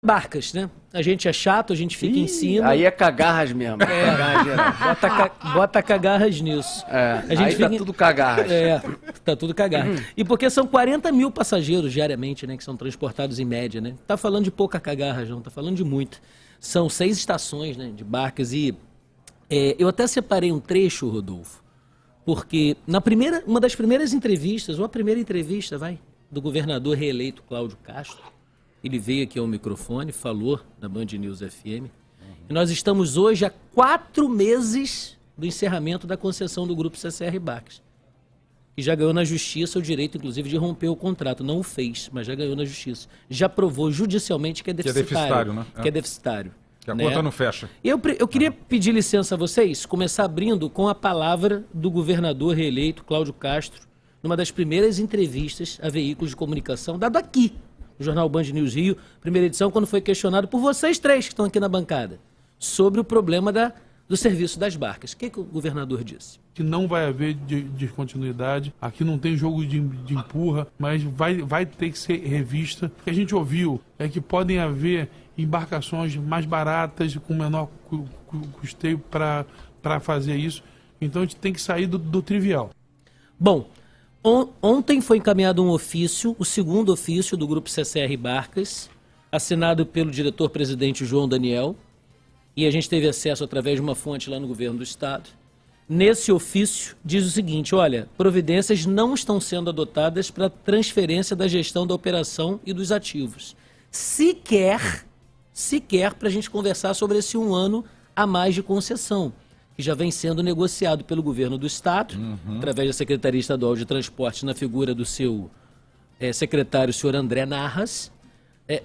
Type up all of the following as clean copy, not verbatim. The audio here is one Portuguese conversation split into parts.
Barcas, né? A gente é chato, a gente fica em cima. Aí é cagarras mesmo. Cagarras geral. Bota cagarras nisso. A gente tá tudo cagarras. Tá tudo cagarras. E porque são 40 mil passageiros diariamente, né? Que são transportados em média, né? Tá falando de pouca cagarras, não. Tá falando de muito. São 6 estações, né? De Barcas. E eu até separei um trecho, Rodolfo, porque uma das primeiras entrevistas, ou a primeira entrevista, do governador reeleito Cláudio Castro, ele veio aqui ao microfone, falou na Band News FM. E nós estamos hoje há 4 meses do encerramento da concessão do Grupo CCR Barcas. E já ganhou na justiça o direito, inclusive, de romper o contrato. Não o fez, mas já ganhou na justiça. Já provou judicialmente que é deficitário. Que é deficitário, né? Que é deficitário. Que a conta não fecha. Eu queria pedir licença a vocês, começar abrindo com a palavra do governador reeleito Cláudio Castro, numa das primeiras entrevistas a veículos de comunicação, dado aqui, no jornal Band News Rio, primeira edição, quando foi questionado por vocês 3 que estão aqui na bancada, sobre o problema do serviço das barcas. O que o governador disse? Que não vai haver descontinuidade, aqui não tem jogo de empurra, mas vai ter que ser revista. O que a gente ouviu é que podem haver embarcações mais baratas, com menor custeio para fazer isso. Então a gente tem que sair do trivial. Bom, ontem foi encaminhado um ofício, o segundo ofício do Grupo CCR Barcas, assinado pelo diretor-presidente João Daniel, e a gente teve acesso através de uma fonte lá no governo do estado. Nesse ofício diz o seguinte: olha, providências não estão sendo adotadas para transferência da gestão da operação e dos ativos. Sequer para a gente conversar sobre esse 1 ano a mais de concessão, que já vem sendo negociado pelo governo do estado, através da Secretaria Estadual de Transportes, na figura do seu secretário, o senhor André Narras,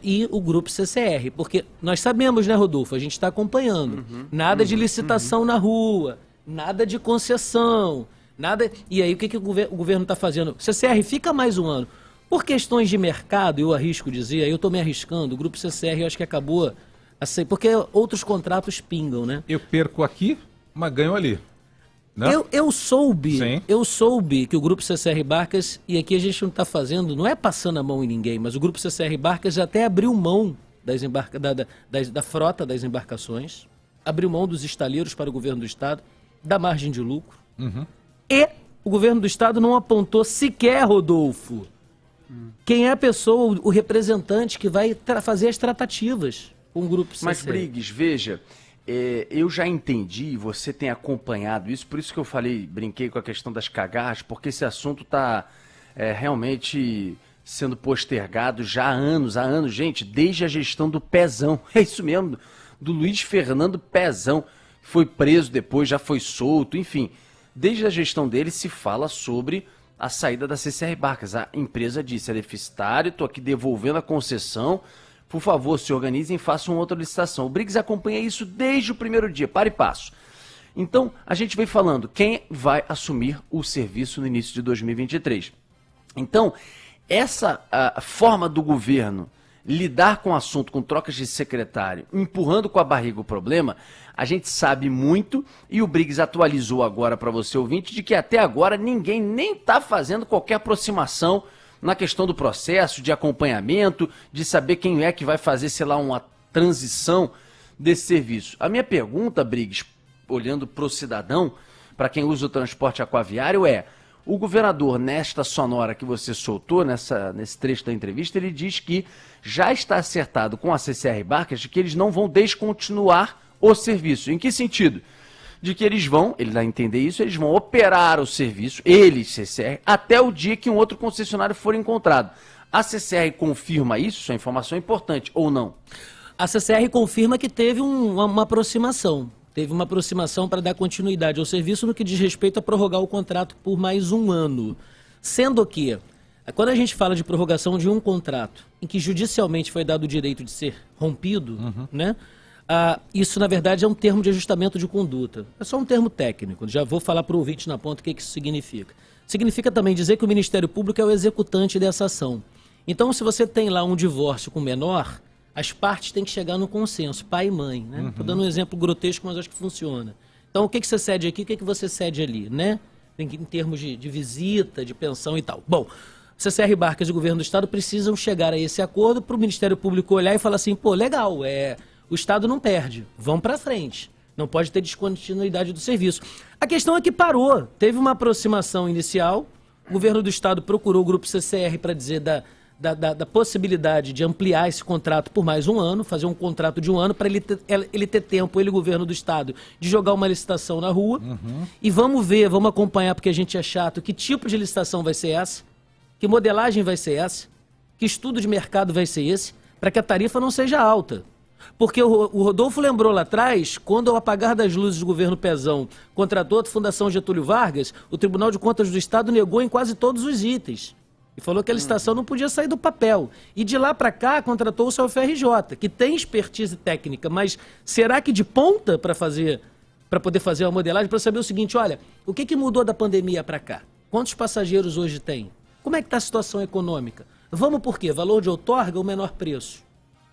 e o Grupo CCR. Porque nós sabemos, né, Rodolfo, a gente está acompanhando, nada de licitação na rua, nada de concessão, nada... E aí o que o governo está fazendo? CCR, fica mais 1 ano. Por questões de mercado, eu arrisco dizer, eu estou me arriscando, o Grupo CCR eu acho que acabou, assim, porque outros contratos pingam, né? Eu perco aqui, mas ganho ali. Né? Eu soube que o Grupo CCR Barcas, e aqui a gente não está fazendo, não é passando a mão em ninguém, mas o Grupo CCR Barcas já até abriu mão da frota das embarcações, abriu mão dos estaleiros para o governo do estado, da margem de lucro, e o governo do estado não apontou sequer, Rodolfo, quem é a pessoa, o representante que vai fazer as tratativas com o Grupo CCR. Mas, Briggs, veja, eu já entendi, você tem acompanhado isso, por isso que eu brinquei com a questão das cagarras, porque esse assunto está realmente sendo postergado já há anos, gente, desde a gestão do Pezão, é isso mesmo, do Luiz Fernando Pezão, foi preso depois, já foi solto, enfim, desde a gestão dele se fala sobre a saída da CCR Barcas. A empresa disse: é deficitário, estou aqui devolvendo a concessão, por favor, se organizem e façam outra licitação. O Briggs acompanha isso desde o primeiro dia, para e passo. Então, a gente vem falando quem vai assumir o serviço no início de 2023. Então, essa forma do governo lidar com o assunto, com trocas de secretário, empurrando com a barriga o problema, a gente sabe muito, e o Briggs atualizou agora para você, ouvinte, de que até agora ninguém nem está fazendo qualquer aproximação na questão do processo, de acompanhamento, de saber quem é que vai fazer, sei lá, uma transição desse serviço. A minha pergunta, Briggs, olhando para o cidadão, para quem usa o transporte aquaviário, o governador, nesta sonora que você soltou, nesse trecho da entrevista, ele diz que já está acertado com a CCR Barcas de que eles não vão descontinuar o serviço. Em que sentido? De que eles vão, ele dá a entender isso, eles vão operar o serviço, eles, CCR, até o dia que um outro concessionário for encontrado. A CCR confirma isso? Essa informação é importante, ou não? A CCR confirma que teve uma aproximação. Teve uma aproximação para dar continuidade ao serviço no que diz respeito a prorrogar o contrato por mais 1 ano. Sendo que, quando a gente fala de prorrogação de um contrato, em que judicialmente foi dado o direito de ser rompido, né? Isso, na verdade, é um termo de ajustamento de conduta. É só um termo técnico. Já vou falar para o ouvinte na ponta o que isso significa. Significa também dizer que o Ministério Público é o executante dessa ação. Então, se você tem lá um divórcio com menor, as partes têm que chegar no consenso, pai e mãe, né? Estou dando um exemplo grotesco, mas acho que funciona. Então, o que você cede aqui, o que você cede ali, né? Em termos de visita, de pensão e tal. Bom, CCR Barcas e o governo do Estado precisam chegar a esse acordo para o Ministério Público olhar e falar assim, pô, legal, o Estado não perde, vamos para frente. Não pode ter descontinuidade do serviço. A questão é que parou, teve uma aproximação inicial, o governo do Estado procurou o Grupo CCR para dizer da possibilidade de ampliar esse contrato por mais um ano, fazer um contrato de um ano para ele ter tempo, ele, governo do Estado, de jogar uma licitação na rua. E vamos ver, vamos acompanhar, porque a gente é chato, que tipo de licitação vai ser essa, que modelagem vai ser essa, que estudo de mercado vai ser esse, para que a tarifa não seja alta. Porque o Rodolfo lembrou lá atrás, quando ao apagar das luzes do governo Pezão contratou a Fundação Getúlio Vargas, o Tribunal de Contas do Estado negou em quase todos os itens. E falou que a licitação não podia sair do papel. E de lá para cá contratou o UFRJ, que tem expertise técnica, mas será que de ponta para poder fazer uma modelagem, para saber o seguinte, olha, o que mudou da pandemia para cá? Quantos passageiros hoje tem? Como é que está a situação econômica? Vamos por quê? Valor de outorga ou menor preço?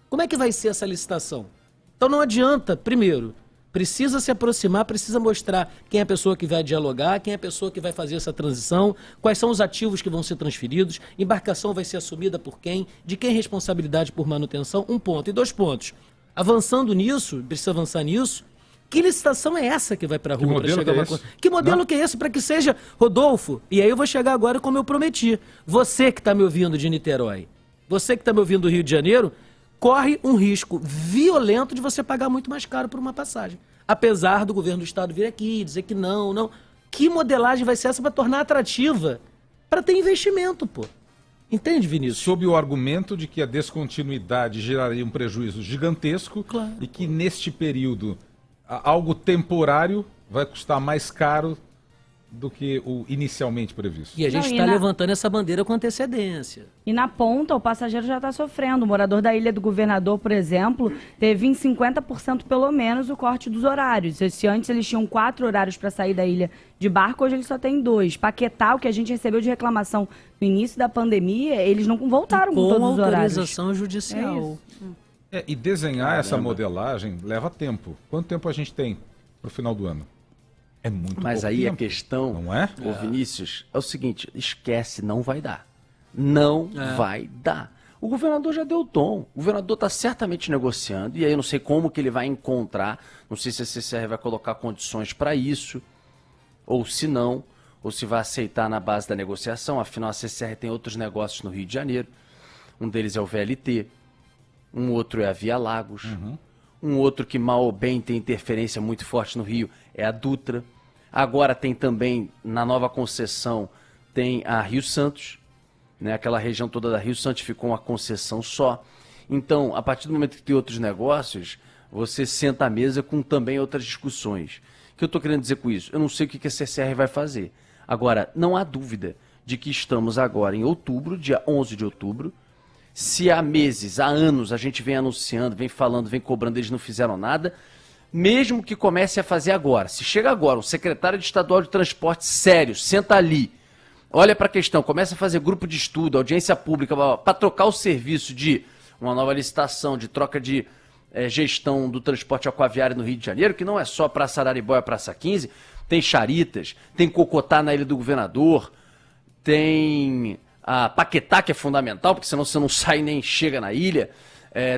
Como é que vai ser essa licitação? Então não adianta, primeiro, precisa se aproximar, precisa mostrar quem é a pessoa que vai dialogar, quem é a pessoa que vai fazer essa transição, quais são os ativos que vão ser transferidos, embarcação vai ser assumida por quem, de quem é responsabilidade por manutenção, 1 ponto. E 2 pontos. Avançando nisso, precisa avançar nisso, que licitação é essa que vai para a rua? Que modelo chegar que é uma esse? coisa? Que modelo que é esse para que seja, Rodolfo? E aí eu vou chegar agora como eu prometi. Você que está me ouvindo de Niterói, você que está me ouvindo do Rio de Janeiro, corre um risco violento de você pagar muito mais caro por uma passagem. Apesar do governo do Estado vir aqui e dizer que não. Que modelagem vai ser essa para tornar atrativa? Para ter investimento, pô. Entende, Vinícius? Sob o argumento de que a descontinuidade geraria um prejuízo gigantesco, Claro. E que neste período algo temporário vai custar mais caro do que o inicialmente previsto. E a gente está levantando essa bandeira com antecedência. E na ponta, o passageiro já está sofrendo. O morador da Ilha do Governador, por exemplo, teve em 50% pelo menos o corte dos horários. Se antes eles tinham 4 horários para sair da ilha de barco, hoje eles só têm 2. Paquetá, o que a gente recebeu de reclamação no início da pandemia, eles não voltaram com todos os horários. Autorização judicial. E desenhar essa modelagem leva tempo. Quanto tempo a gente tem para o final do ano? É muito Mas pouco aí tempo, a questão, não é? ô Vinícius, é o seguinte, esquece, não vai dar. Não vai dar. O governador já deu o tom. O governador está certamente negociando, e aí eu não sei como que ele vai encontrar, não sei se a CCR vai colocar condições para isso, ou se não, ou se vai aceitar na base da negociação, afinal a CCR tem outros negócios no Rio de Janeiro, um deles é o VLT, um outro é a Via Lagos, um outro que mal ou bem tem interferência muito forte no Rio é a Dutra. Agora tem também, na nova concessão, tem a Rio Santos, né? Aquela região toda da Rio Santos ficou uma concessão só. Então, a partir do momento que tem outros negócios, você senta à mesa com também outras discussões. O que eu estou querendo dizer com isso? Eu não sei o que a CCR vai fazer. Agora, não há dúvida de que estamos agora em outubro, dia 11 de outubro. Se há meses, há anos, a gente vem anunciando, vem falando, vem cobrando, eles não fizeram nada, mesmo que comece a fazer agora. Se chega agora um secretário de estadual de transporte sério, senta ali, olha para a questão, começa a fazer grupo de estudo, audiência pública, para trocar o serviço de uma nova licitação, de troca de gestão do transporte aquaviário no Rio de Janeiro, que não é só Praça Araribóia, Praça 15, tem Charitas, tem Cocotá na Ilha do Governador, tem a Paquetá, que é fundamental, porque senão você não sai nem chega na ilha,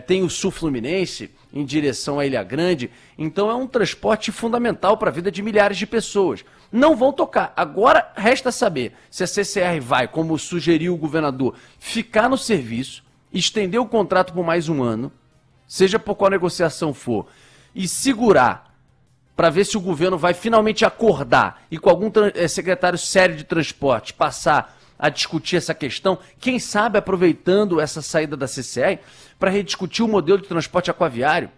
tem o Sul Fluminense em direção à Ilha Grande, então é um transporte fundamental para a vida de milhares de pessoas. Não vão tocar. Agora resta saber se a CCR vai, como sugeriu o governador, ficar no serviço, estender o contrato por mais um ano, seja por qual negociação for, e segurar para ver se o governo vai finalmente acordar e com algum secretário sério de transporte passar a discutir essa questão, quem sabe aproveitando essa saída da CCR para rediscutir o modelo de transporte aquaviário.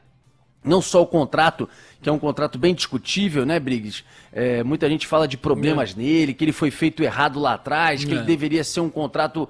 Não só o contrato, que é um contrato bem discutível, né, Briggs? Muita gente fala de problemas nele, que ele foi feito errado lá atrás, que ele deveria ser um contrato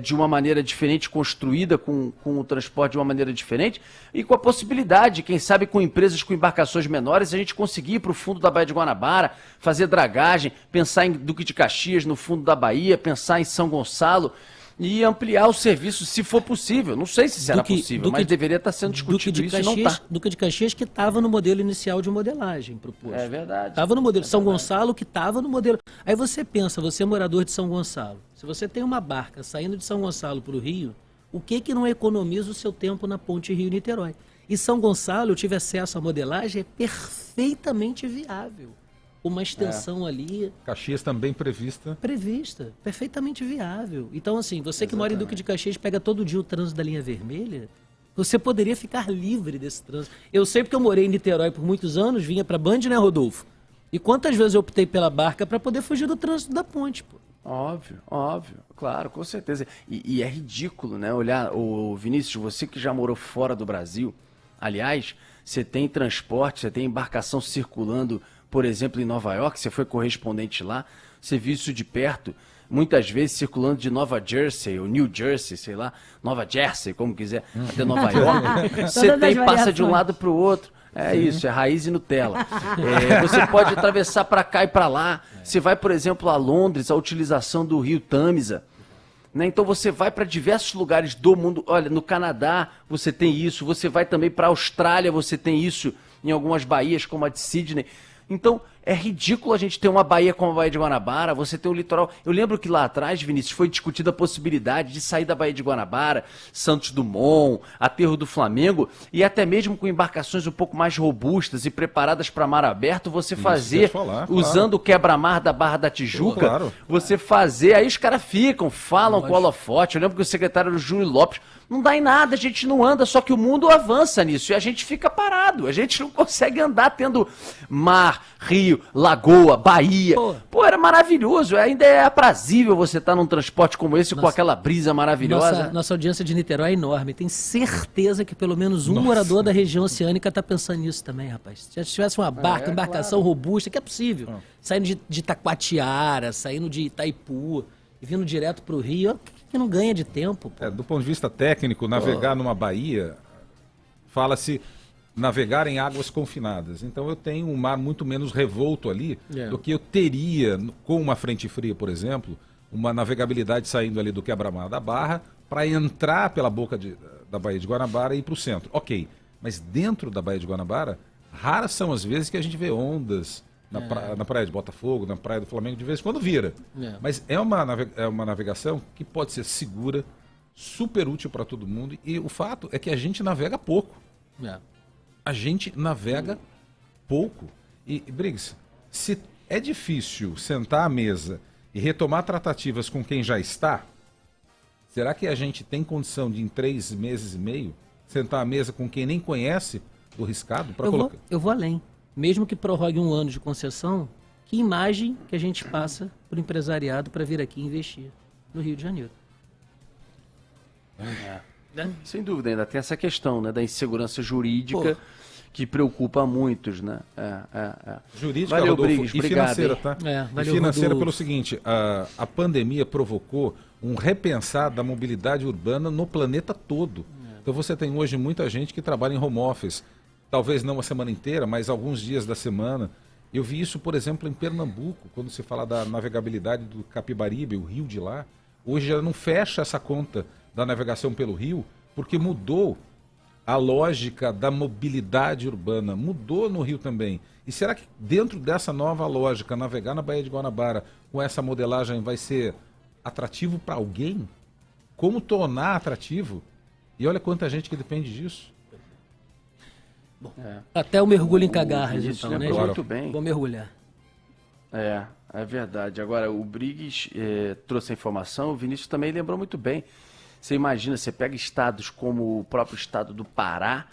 de uma maneira diferente, construída com o transporte de uma maneira diferente, e com a possibilidade, quem sabe com empresas com embarcações menores, a gente conseguir ir para o fundo da Baía de Guanabara, fazer dragagem, pensar em Duque de Caxias, no fundo da Bahia, pensar em São Gonçalo, e ampliar o serviço, se for possível. Não sei se será possível, mas deveria estar sendo discutido isso e não está. Duque de Caxias que estava no modelo inicial de modelagem proposto. É verdade. Estava no modelo. São Gonçalo que estava no modelo. Aí você pensa, você é morador de São Gonçalo. Se você tem uma barca saindo de São Gonçalo para o Rio, o que não economiza o seu tempo na ponte Rio-Niterói? E São Gonçalo, eu tive acesso à modelagem, é perfeitamente viável. Uma extensão ali... Caxias também prevista. Prevista, perfeitamente viável. Então, assim, você que mora em Duque de Caxias pega todo dia o trânsito da linha vermelha, você poderia ficar livre desse trânsito. Eu sei porque eu morei em Niterói por muitos anos, vinha pra Band, né, Rodolfo? E quantas vezes eu optei pela barca para poder fugir do trânsito da ponte, pô. Óbvio, claro, com certeza. E é ridículo, né, olhar, o Vinícius, você que já morou fora do Brasil, aliás, você tem transporte, você tem embarcação circulando, por exemplo, em Nova York, você foi correspondente lá, você viu isso de perto, muitas vezes circulando de Nova Jersey, ou New Jersey, sei lá, Nova Jersey, como quiser, até Nova York. Você passa de um lado para o outro. É isso, é raiz e Nutella. Você pode atravessar para cá e para lá. Você vai, por exemplo, a Londres, a utilização do rio Tâmisa. Né? Então você vai para diversos lugares do mundo. Olha, no Canadá você tem isso, você vai também para a Austrália, você tem isso em algumas baías, como a de Sydney. Então, é ridículo a gente ter uma baía como a Baía de Guanabara, você ter um litoral... Eu lembro que lá atrás, Vinícius, foi discutida a possibilidade de sair da Baía de Guanabara, Santos Dumont, Aterro do Flamengo, e até mesmo com embarcações um pouco mais robustas e preparadas para mar aberto, você fazer, usando o quebra-mar da Barra da Tijuca, você fazer... Aí os caras falam com o holofote. Eu lembro que o secretário era o Júlio Lopes. Não dá em nada, a gente não anda, só que o mundo avança nisso e a gente fica parado. A gente não consegue andar tendo mar, rio, lagoa, baía. Pô, era maravilhoso. Ainda é aprazível você estar num transporte como esse, com aquela brisa maravilhosa. Nossa audiência de Niterói é enorme. Tem certeza que pelo menos um morador da região oceânica está pensando nisso também, rapaz. Se tivesse uma embarcação robusta, que é possível. Saindo de Taquatiara, saindo de Itaipu e vindo direto para o Rio, que não ganha de tempo. Do ponto de vista técnico, navegar numa baía, fala-se navegar em águas confinadas. Então eu tenho um mar muito menos revolto ali do que eu teria com uma frente fria, por exemplo, uma navegabilidade saindo ali do quebra-mar da Barra para entrar pela boca da Baía de Guanabara e ir para o centro. Ok, mas dentro da Baía de Guanabara, raras são as vezes que a gente vê ondas na praia de Botafogo, na praia do Flamengo, de vez em quando vira. Mas é uma navegação que pode ser segura, super útil para todo mundo, e o fato é que a gente navega pouco. A gente navega pouco. E, Briggs, se é difícil sentar à mesa e retomar tratativas com quem já está, será que a gente tem condição de, em 3 meses e meio, sentar à mesa com quem nem conhece do riscado? Eu vou além. Mesmo que prorrogue 1 ano de concessão, que imagem que a gente passa para o empresariado para vir aqui investir no Rio de Janeiro? Sem dúvida, ainda tem essa questão, né, da insegurança jurídica que preocupa muitos, né? Jurídica, valeu, Rodolfo, Briggs, e obrigado, financeira, tá? Valeu, e financeira Rodolfo. pelo seguinte, a pandemia provocou um repensar da mobilidade urbana no planeta todo. Então você tem hoje muita gente que trabalha em home office, talvez não a semana inteira, mas alguns dias da semana. Eu vi isso, por exemplo, em Pernambuco, quando se fala da navegabilidade do Capibaribe, o rio de lá. Hoje já não fecha essa conta da navegação pelo rio, porque mudou a lógica da mobilidade urbana, mudou no Rio também. E será que dentro dessa nova lógica, navegar na Baía de Guanabara com essa modelagem vai ser atrativo para alguém? Como tornar atrativo? E olha quanta gente que depende disso. Bom, até o mergulho em cagarras, então, né, gente? Muito bem. Vou mergulhar. É verdade. Agora, o Briggs trouxe a informação, o Vinícius também lembrou muito bem. Você imagina, você pega estados como o próprio estado do Pará,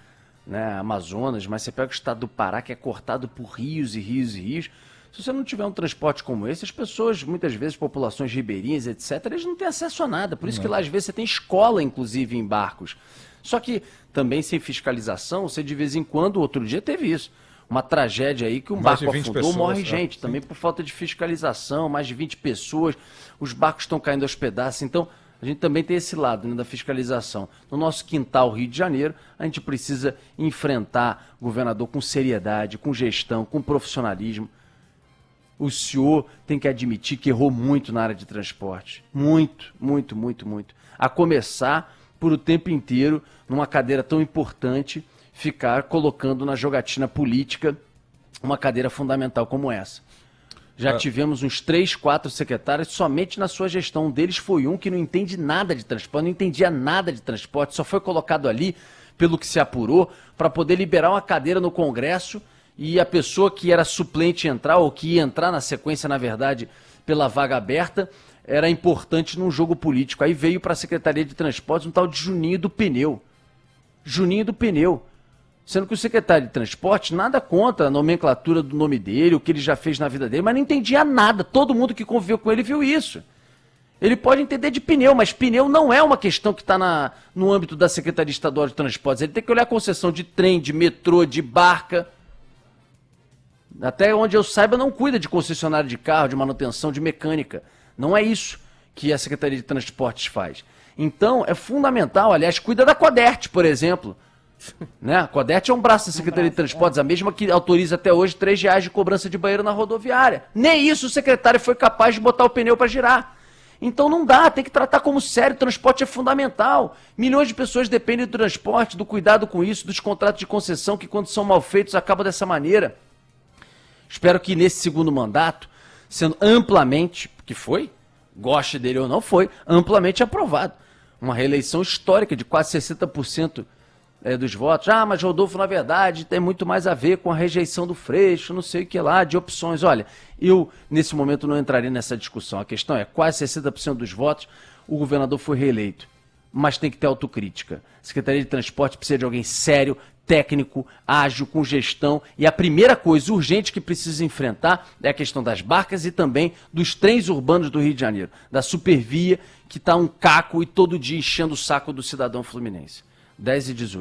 né, Amazonas, mas você pega o estado do Pará, que é cortado por rios e rios e rios. Se você não tiver um transporte como esse, as pessoas, muitas vezes, populações ribeirinhas, etc., eles não têm acesso a nada. Por isso que lá, às vezes, você tem escola, inclusive, em barcos. Só que, também, sem fiscalização, você, de vez em quando, outro dia teve isso. Uma tragédia aí que um barco afundou, pessoas, morre gente, também por falta de fiscalização, mais de 20 pessoas, os barcos estão caindo aos pedaços. Então, a gente também tem esse lado, né, da fiscalização. No nosso quintal Rio de Janeiro, a gente precisa enfrentar o governador com seriedade, com gestão, com profissionalismo. o senhor tem que admitir que errou muito na área de transporte. Muito, muito, muito, muito. A começar por o tempo inteiro, numa cadeira tão importante, ficar colocando na jogatina política uma cadeira fundamental como essa. Já tivemos uns 3, 4 secretários somente na sua gestão. Um deles foi um que não entende nada de transporte, não entendia nada de transporte, só foi colocado ali, pelo que se apurou, para poder liberar uma cadeira no Congresso e a pessoa que era suplente entrar, ou que ia entrar na sequência, na verdade, pela vaga aberta, era importante num jogo político. Aí veio para a Secretaria de Transportes um tal de Juninho do Pneu. Juninho do Pneu. Sendo que o secretário de Transporte, nada contra a nomenclatura do nome dele, o que ele já fez na vida dele, mas não entendia nada. Todo mundo que conviveu com ele viu isso. Ele pode entender de pneu, mas pneu não é uma questão que está no âmbito da Secretaria Estadual de Transportes. Ele tem que olhar a concessão de trem, de metrô, de barca. Até onde eu saiba, não cuida de concessionário de carro, de manutenção, de mecânica. Não é isso que a Secretaria de Transportes faz. Então, é fundamental, aliás, cuida da Codert, por exemplo. Né? A Codert é um braço da Secretaria de Transportes, a mesma que autoriza até hoje R$3 de cobrança de banheiro na rodoviária. Nem isso o secretário foi capaz de botar o pneu para girar. Então não dá, tem que tratar como sério, o transporte é fundamental. Milhões de pessoas dependem do transporte, do cuidado com isso, dos contratos de concessão que quando são mal feitos acabam dessa maneira. Espero que nesse segundo mandato, sendo amplamente, que foi, goste dele ou não, foi amplamente aprovado. Uma reeleição histórica de quase 60% dos votos. Ah, mas Rodolfo, na verdade, tem muito mais a ver com a rejeição do Freixo, não sei o que lá, de opções. Olha, eu, nesse momento, não entraria nessa discussão. A questão é, quase 60% dos votos, o governador foi reeleito. Mas tem que ter autocrítica. A Secretaria de Transporte precisa de alguém sério, técnico, ágil, com gestão. E a primeira coisa urgente que precisa enfrentar é a questão das barcas e também dos trens urbanos do Rio de Janeiro. Da Supervia, que está um caco e todo dia enchendo o saco do cidadão fluminense. 10h18.